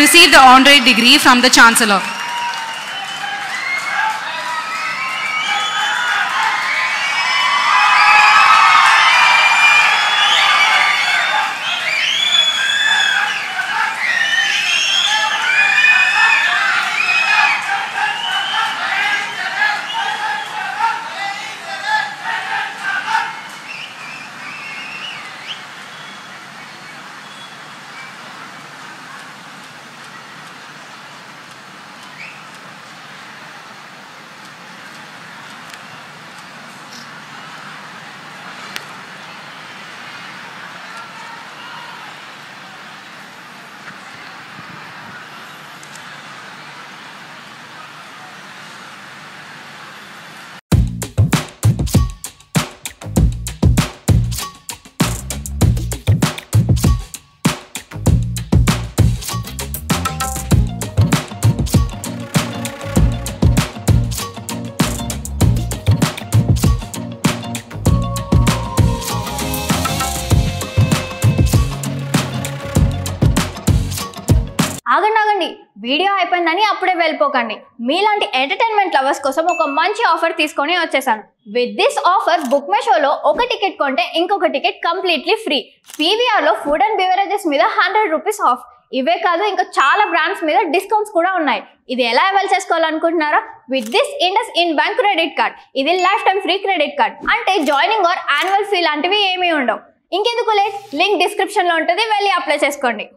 receive the honorary degree from the Chancellor. ఆగండి video అయిపోయిందని అప్పుడే వెళ్ళిపోకండి. మీలాంటి ఎంటర్టైన్మెంట్ లవర్స్ కోసం ఒక మంచి ఆఫర్ తీసుకొని వచ్చేసాను. With this offer book my షోలో ఒక టికెట్ కొంటే ఇంకొక టికెట్ కంప్లీట్లీ ఫ్రీ. పీవీఆర్లో ఫుడ్ అండ్ బెవరేజెస్ మీద 100 రూపీస్ ఆఫ్. ఇవే కాదు ఇంకా చాలా బ్రాండ్స్ మీద డిస్కౌంట్స్ కూడా ఉన్నాయి. ఇది ఎలా అవైల్ చేసుకోవాలనుకుంటున్నారా? With this IndusInd bank credit card. ఇది lifetime free credit card. అంటే జాయినింగ్ ఆర్ యాన్యువల్ ఫీ లాంటివి ఏమీ ఉండవు. ఇంకెందుకు లేట్, లింక్ డిస్క్రిప్షన్లో ఉంటుంది, వెళ్ళి అప్లై చేసుకోండి.